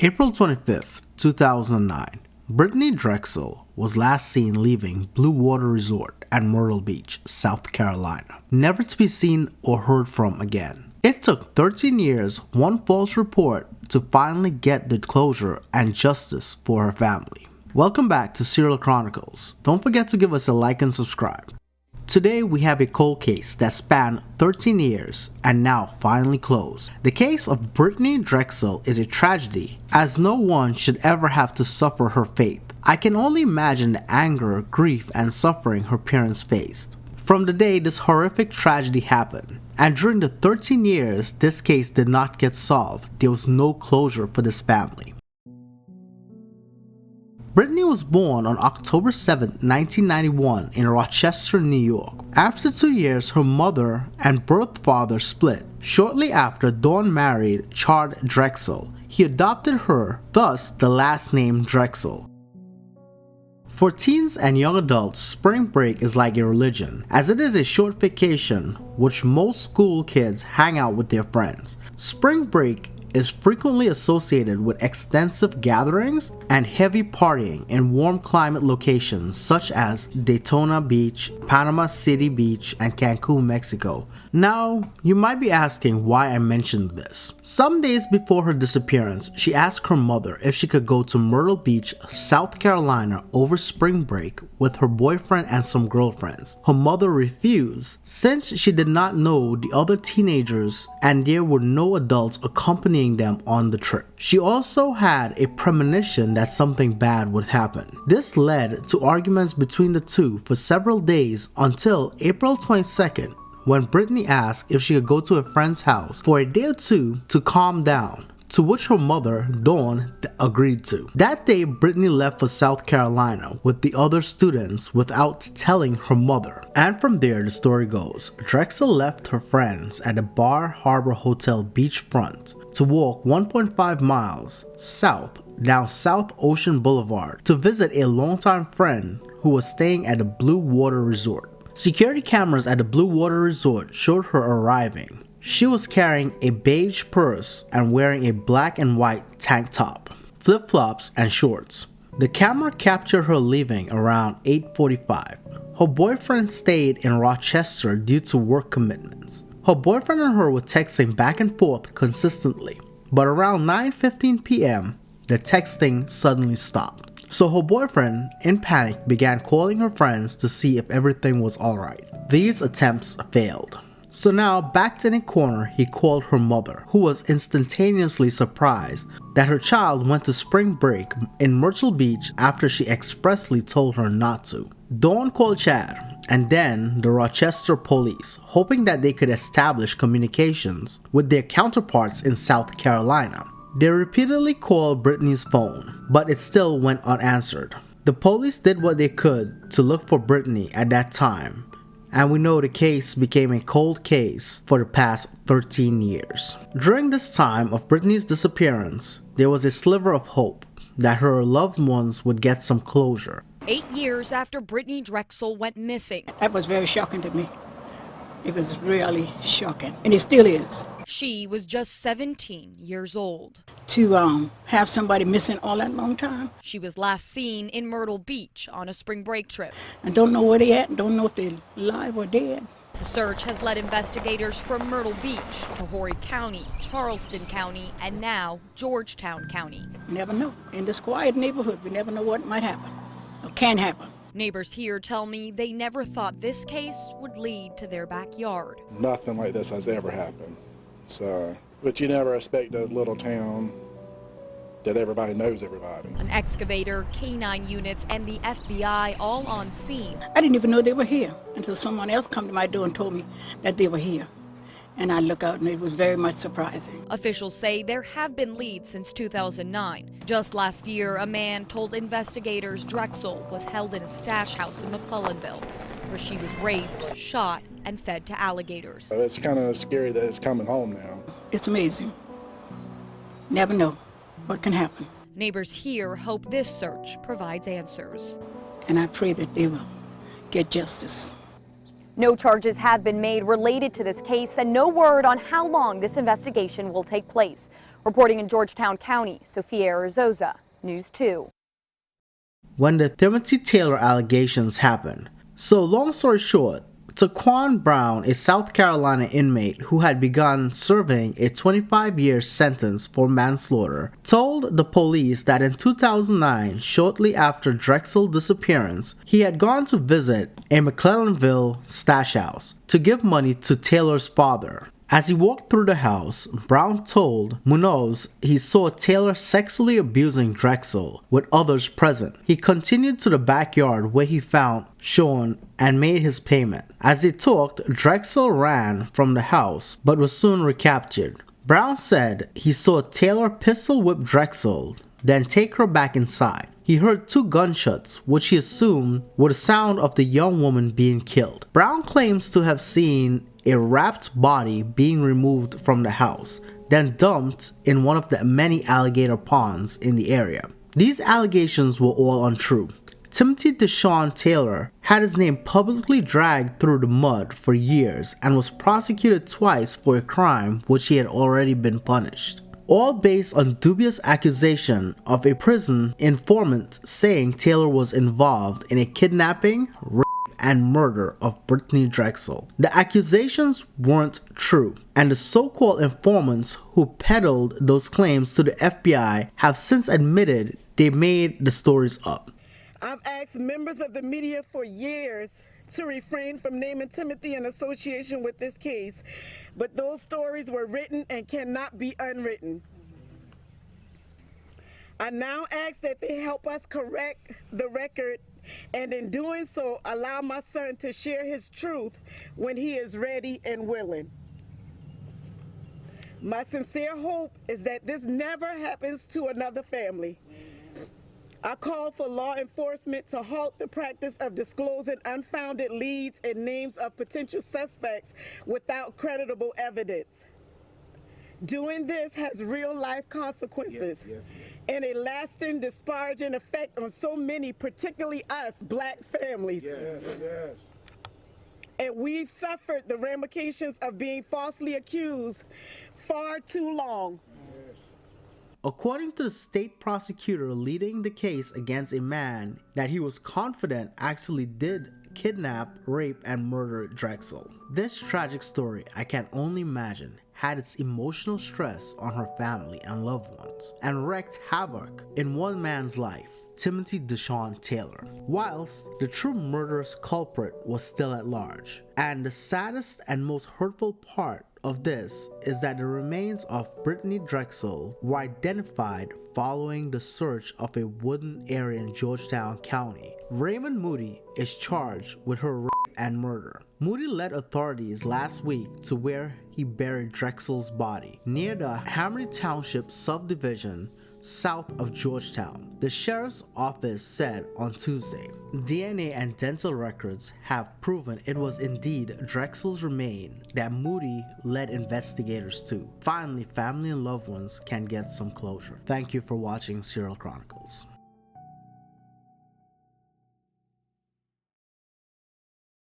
April 25th, 2009, Brittanee Drexel was last seen leaving Blue Water Resort at Myrtle Beach, South Carolina, never to be seen or heard from again. It took 13 years, one false report, to finally get the closure and justice for her family. Welcome back to Serial Chronicles. Don't forget to give us a like and subscribe. Today we have a cold case that spanned 13 years and now finally closed. The case of Brittanee Drexel is a tragedy, as no one should ever have to suffer her fate. I can only imagine the anger, grief, and suffering her parents faced from the day this horrific tragedy happened. And during the 13 years this case did not get solved, there was no closure for this family. Brittanee was born on October 7, 1991 in Rochester, New York. After 2 years, her mother and birth father split. Shortly after, Dawn married Chad Drexel. He adopted her, thus the last name Drexel. For teens and young adults, spring break is like a religion, as it is a short vacation which most school kids hang out with their friends. Spring break is frequently associated with extensive gatherings and heavy partying in warm climate locations such as Daytona Beach, Panama City Beach, and Cancun, Mexico. Now, you might be asking why I mentioned this. Some days before her disappearance, she asked her mother if she could go to Myrtle Beach, South Carolina over spring break with her boyfriend and some girlfriends. Her mother refused since she did not know the other teenagers and there were no adults accompanying them on the trip. She also had a premonition that something bad would happen. This led to arguments between the two for several days until April 22nd, when Brittanee asked if she could go to a friend's house for a day or two to calm down, to which her mother, Dawn, agreed to. That day, Brittanee left for South Carolina with the other students without telling her mother. And from there, the story goes. Drexel left her friends at the Bar Harbor Hotel beachfront to walk 1.5 miles south down South Ocean Boulevard to visit a longtime friend who was staying at the Blue Water Resort. Security cameras at the Blue Water Resort showed her arriving. She was carrying a beige purse and wearing a black and white tank top, flip-flops, and shorts. The camera captured her leaving around 8:45. Her boyfriend stayed in Rochester due to work commitments. Her boyfriend and her were texting back and forth consistently, but around 9:15 p.m., the texting suddenly stopped. So her boyfriend, in panic, began calling her friends to see if everything was alright. These attempts failed. So now, backed in a corner, he called her mother, who was instantaneously surprised that her child went to spring break in Myrtle Beach after she expressly told her not to. Dawn called Chad, and then the Rochester police, hoping that they could establish communications with their counterparts in South Carolina. They repeatedly called Brittanee's phone, but it still went unanswered. The police did what they could to look for Brittanee at that time, and we know the case became a cold case for the past 13 years. During this time of Brittanee's disappearance, there was a sliver of hope that her loved ones would get some closure. 8 years after Brittanee Drexel went missing. That was very shocking to me. It was really shocking, and it still is. She was just 17 years old. To have somebody missing all that long time. She was last seen in Myrtle Beach on a spring break trip. I don't know where they at, don't know if they're alive or dead. The search has led investigators from Myrtle Beach to Horry County, Charleston County, and now Georgetown County. Never know. In this quiet neighborhood, we never know what might happen or can happen. Neighbors here tell me they never thought this case would lead to their backyard. Nothing like this has ever happened. So, but you never expect a little town that everybody knows everybody. An excavator, K9 units, and the FBI all on scene. I didn't even know they were here until someone else came to my door and told me that they were here. And I look out and it was very much surprising. Officials say there have been leads since 2009. Just last year, a man told investigators Drexel was held in a stash house in McClellanville, where she was raped, shot, and fed to alligators. So it's kind of scary that it's coming home now. It's amazing. Never know what can happen. Neighbors here hope this search provides answers. And I pray that they will get justice. No charges have been made related to this case and no word on how long this investigation will take place. Reporting in Georgetown County, Sophia Arzosa, News 2. When the Timothy Taylor allegations happened. So long story short, Taquan Brown, a South Carolina inmate who had begun serving a 25-year sentence for manslaughter, told the police that in 2009, shortly after Drexel's disappearance, he had gone to visit a McClellanville stash house to give money to Taylor's father. As he walked through the house, Brown told Munoz he saw Taylor sexually abusing Drexel with others present. He continued to the backyard where he found Sean and made his payment. As they talked, Drexel ran from the house but was soon recaptured. Brown said he saw Taylor pistol whip Drexel, then take her back inside. He heard 2 gunshots, which he assumed were the sound of the young woman being killed. Brown claims to have seen a wrapped body being removed from the house, then dumped in one of the many alligator ponds in the area. These allegations were all untrue. Timothy Deshaun Taylor had his name publicly dragged through the mud for years and was prosecuted twice for a crime which he had already been punished. All based on dubious accusation of a prison informant saying Taylor was involved in a kidnapping, rape, and murder of Brittanee Drexel. The accusations weren't true, and the so-called informants who peddled those claims to the FBI have since admitted they made the stories up. I've asked members of the media for years to refrain from naming Timothy in association with this case, but those stories were written and cannot be unwritten. I now ask that they help us correct the record, and in doing so, allow my son to share his truth when he is ready and willing. My sincere hope is that this never happens to another family. I call for law enforcement to halt the practice of disclosing unfounded leads and names of potential suspects without credible evidence. Doing this has real-life consequences and a lasting disparaging effect on so many, particularly us, Black families. And we've suffered the ramifications of being falsely accused far too long. According to the state prosecutor leading the case against a man that he was confident actually did kidnap, rape, and murder Drexel. This tragic story, I can only imagine, had its emotional stress on her family and loved ones, and wreaked havoc in one man's life, Timothy Deshaun Taylor, whilst the true murderous culprit was still at large. And the saddest and most hurtful part of this is that the remains of Brittanee Drexel were identified following the search of a wooded area in Georgetown County. Raymond Moody is charged with her rape and murder. Moody led authorities last week to where he buried Drexel's body, near the Hamry Township subdivision south of Georgetown, the sheriff's office said on Tuesday. DNA and dental records have proven it was indeed Drexel's remains that Moody led investigators to. Finally, family and loved ones can get some closure. Thank you for watching Serial Chronicles.